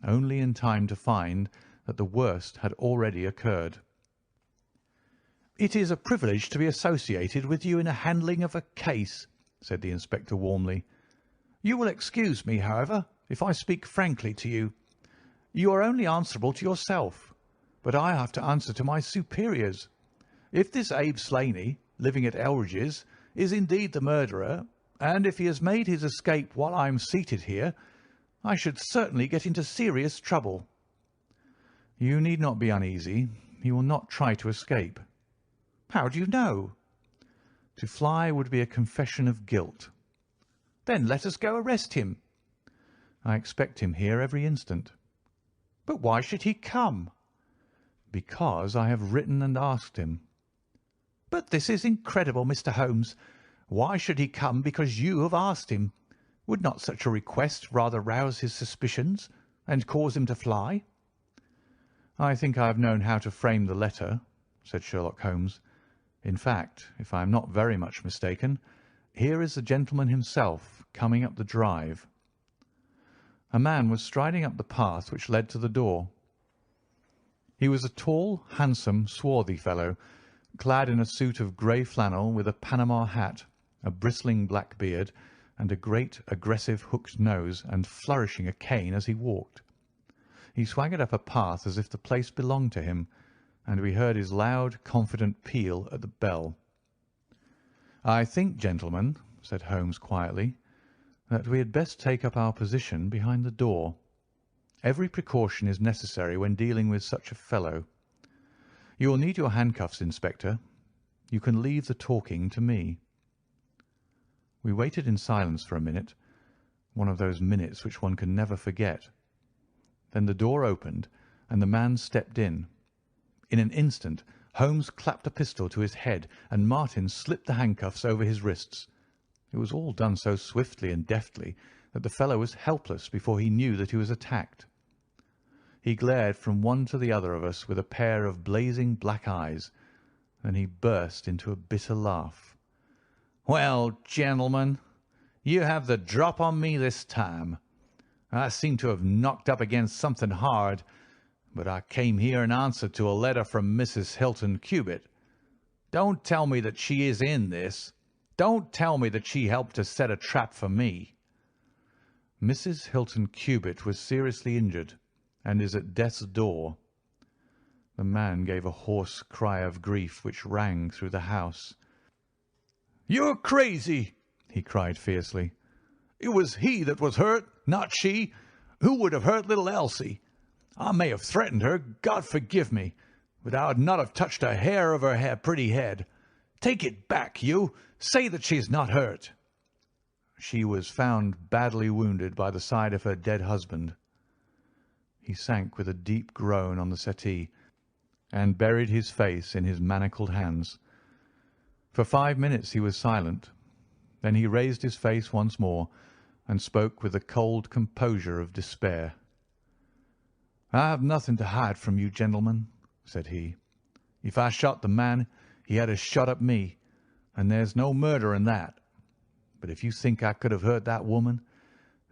only in time to find that the worst had already occurred. "It is a privilege to be associated with you in the handling of a case," said the inspector warmly. "You will excuse me, however, if I speak frankly to you. You are only answerable to yourself, but I have to answer to my superiors. If this Abe Slaney, living at Elridge's, is indeed the murderer, and if he has made his escape while I am seated here, I should certainly get into serious trouble." "You need not be uneasy. He will not try to escape." "How do you know?" "To fly would be a confession of guilt." "Then let us go arrest him." "I expect him here every instant." "But why should he come?" "Because I have written and asked him." "But this is incredible, Mr. Holmes. Why should he come because you have asked him? Would not such a request rather rouse his suspicions and cause him to fly?" "I think I have known how to frame the letter," said Sherlock Holmes. "In fact, if I am not very much mistaken, here is the gentleman himself coming up the drive." A man was striding up the path which led to the door. He was a tall, handsome, swarthy fellow, clad in a suit of grey flannel with a Panama hat, a bristling black beard, and a great, aggressive hooked nose, and flourishing a cane as he walked. He swaggered up a path as if the place belonged to him, and we heard his loud, confident peal at the bell. "I think, gentlemen," said Holmes quietly, "that we had best take up our position behind the door. Every precaution is necessary when dealing with such a fellow. You will need your handcuffs, Inspector. You can leave the talking to me." We waited in silence for a minute, one of those minutes which one can never forget. Then the door opened, and the man stepped in. In an instant Holmes clapped a pistol to his head, and Martin slipped the handcuffs over his wrists. It was all done so swiftly and deftly that the fellow was helpless before he knew that he was attacked. He glared from one to the other of us with a pair of blazing black eyes. Then he burst into a bitter laugh. "Well, gentlemen, you have the drop on me this time. I seem to have knocked up against something hard, but I came here in answer to a letter from Mrs. Hilton Cubitt. Don't tell me that she is in this. Don't tell me that she helped to set a trap for me." "Mrs. Hilton Cubitt was seriously injured, and is at death's door." The man gave a hoarse cry of grief which rang through the house. "You're crazy!" he cried fiercely. "It was he that was hurt, not she. Who would have hurt little Elsie? I may have threatened her, God forgive me, but I would not have touched a hair of her pretty head. Take it back, you. Say that she is not hurt." "She was found badly wounded by the side of her dead husband." He sank with a deep groan on the settee, and buried his face in his manacled hands. For 5 minutes he was silent. Then he raised his face once more, and spoke with the cold composure of despair. "I have nothing to hide from you, gentlemen," said he. "If I shot the man, he had a shot at me, and there's no murder in that. But if you think I could have hurt that woman,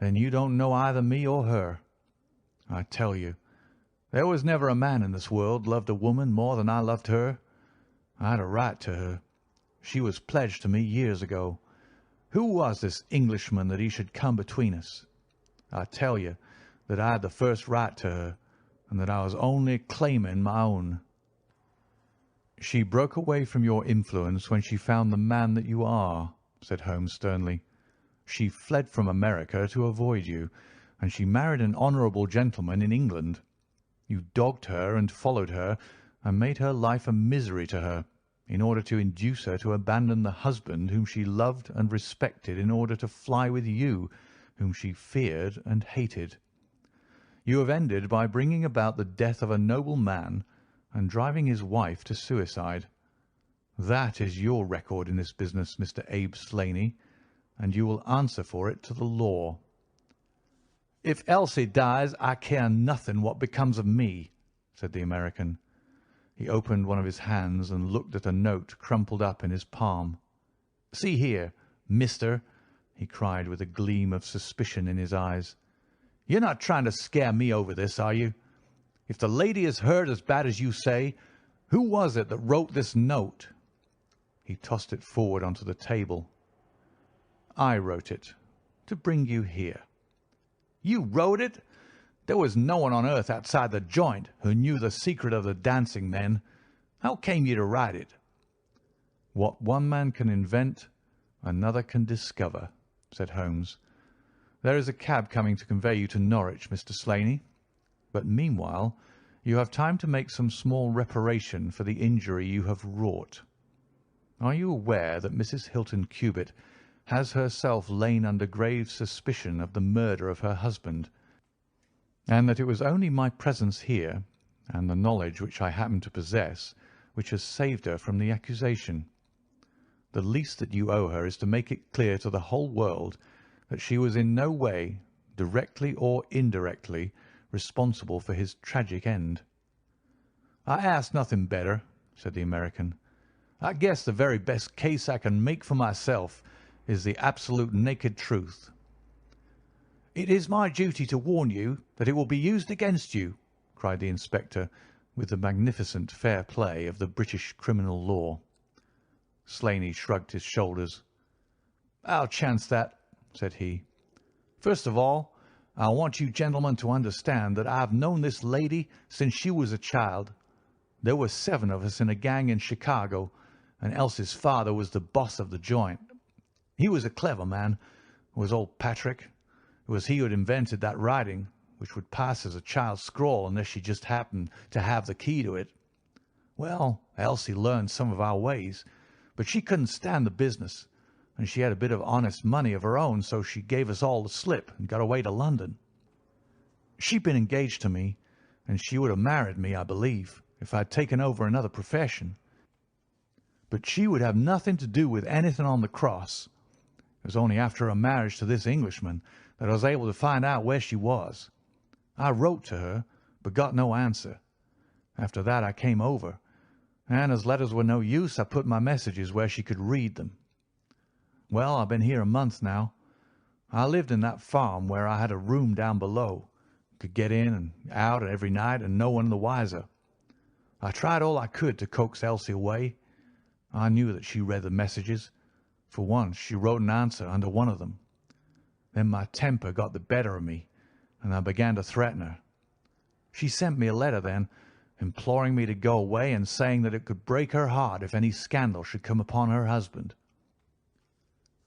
then you don't know either me or her. I tell you, there was never a man in this world loved a woman more than I loved her. I had a right to her. She was pledged to me years ago. Who was this Englishman that he should come between us? I tell you that I had the first right to her, and that I was only claiming my own." "She broke away from your influence when she found the man that you are," said Holmes sternly. "She fled from America to avoid you, and she married an honourable gentleman in England. You dogged her and followed her, and made her life a misery to her, in order to induce her to abandon the husband whom she loved and respected in order to fly with you, whom she feared and hated. You have ended by bringing about the death of a noble man and driving his wife to suicide. That is your record in this business, Mr. Abe Slaney, and you will answer for it to the law." "If Elsie dies, I care nothing what becomes of me," said the American. He opened one of his hands and looked at a note crumpled up in his palm. "See here, mister," he cried with a gleam of suspicion in his eyes. "You're not trying to scare me over this, are you? If the lady is hurt as bad as you say, who was it that wrote this note?" He tossed it forward onto the table. "I wrote it, to bring you here." "You wrote it? There was no one on earth outside the joint who knew the secret of the dancing men. How came you to write it?" "What one man can invent, another can discover," said Holmes. "There is a cab coming to convey you to Norwich, Mr. Slaney, but meanwhile you have time to make some small reparation for the injury you have wrought. Are you aware that Mrs. Hilton Cubitt has herself lain under grave suspicion of the murder of her husband, and that it was only my presence here, and the knowledge which I happen to possess, which has saved her from the accusation? The least that you owe her is to make it clear to the whole world that she was in no way, directly or indirectly, responsible for his tragic end." "I ask nothing better," said the American. "I guess the very best case I can make for myself is the absolute naked truth." "It is my duty to warn you that it will be used against you," cried the inspector, with the magnificent fair play of the British criminal law. Slaney shrugged his shoulders. "I'll chance that," said he. "First of all, I want you gentlemen to understand that I have known this lady since she was a child. There were 7 of us in a gang in Chicago, and Elsie's father was the boss of the joint. He was a clever man, was old Patrick. It was he who had invented that writing, which would pass as a child's scrawl unless she just happened to have the key to it. Well, Elsie learned some of our ways, but she couldn't stand the business, and she had a bit of honest money of her own, so she gave us all the slip and got away to London. She'd been engaged to me, and she would have married me, I believe, if I'd taken over another profession. But she would have nothing to do with anything on the cross. It was only after her marriage to this Englishman that I was able to find out where she was. I wrote to her, but got no answer. After that I came over, and as letters were no use, I put my messages where she could read them. Well, I've been here a month now. I lived in that farm where I had a room down below, could get in and out every night and no one the wiser. I tried all I could to coax Elsie away. I knew that she read the messages. For once she wrote an answer under one of them. Then my temper got the better of me, and I began to threaten her. She sent me a letter then, imploring me to go away and saying that it could break her heart if any scandal should come upon her husband.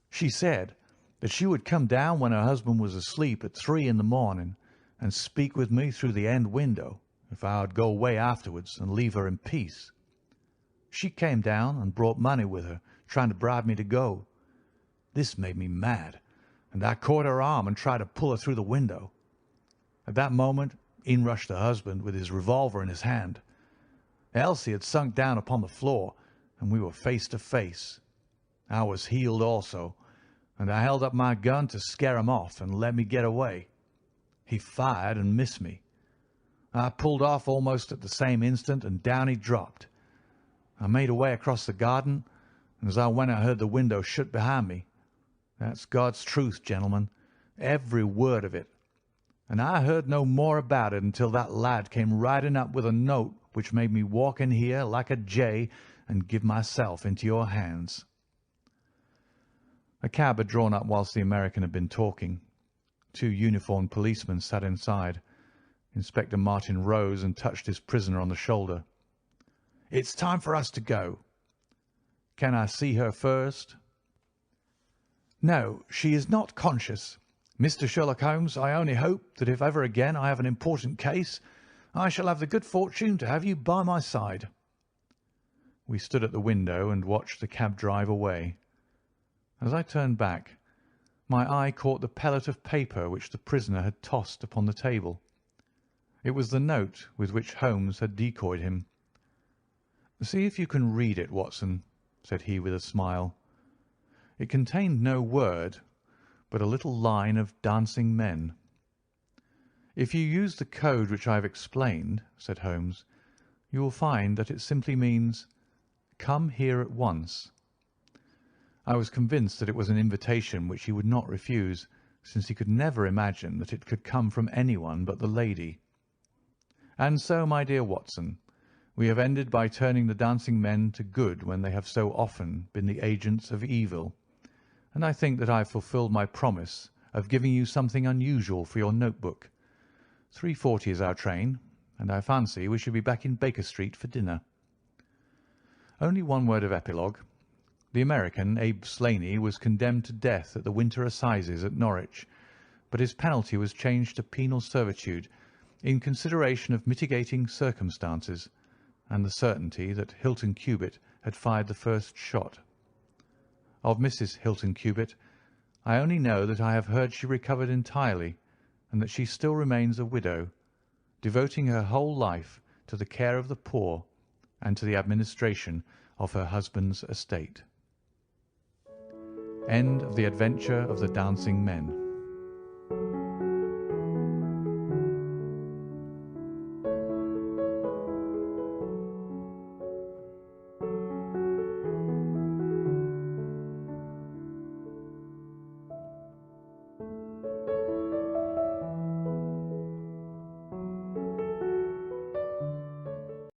She said that she would come down when her husband was asleep at 3 in the morning and speak with me through the end window if I would go away afterwards and leave her in peace. She came down and brought money with her, trying to bribe me to go. This made me mad, and I caught her arm and tried to pull her through the window. At that moment in rushed the husband with his revolver in his hand. Elsie had sunk down upon the floor, and we were face to face. I was healed also, and I held up my gun to scare him off and let me get away. He fired and missed me. I pulled off almost at the same instant, and down he dropped. I made away across the garden, and as I went I heard the window shut behind me. That's God's truth, gentlemen, every word of it. And I heard no more about it until that lad came riding up with a note which made me walk in here like a jay and give myself into your hands." A cab had drawn up whilst the American had been talking. 2 uniformed policemen sat inside. Inspector Martin rose and touched his prisoner on the shoulder. "It's time for us to go." "Can I see her first?" "No, she is not conscious. Mr. Sherlock Holmes, I only hope that if ever again I have an important case, I shall have the good fortune to have you by my side." We stood at the window and watched the cab drive away. As I turned back, my eye caught the pellet of paper which the prisoner had tossed upon the table. It was the note with which Holmes had decoyed him. "See if you can read it, Watson," said he with a smile. It contained no word, but a little line of dancing men. "If you use the code which I have explained," said Holmes, "you will find that it simply means, 'Come here at once.'" I was convinced that it was an invitation which he would not refuse, since he could never imagine that it could come from anyone but the lady. And so, my dear Watson, we have ended by turning the dancing men to good when they have so often been the agents of evil, and I think that I have fulfilled my promise of giving you something unusual for your notebook. 3:40 is our train, and I fancy we shall be back in Baker Street for dinner. Only one word of epilogue. The American, Abe Slaney, was condemned to death at the winter assizes at Norwich, but his penalty was changed to penal servitude in consideration of mitigating circumstances and the certainty that Hilton Cubitt had fired the first shot. Of Mrs. Hilton Cubitt, I only know that I have heard she recovered entirely, and that she still remains a widow, devoting her whole life to the care of the poor and to the administration of her husband's estate. End of The Adventure of the Dancing Men.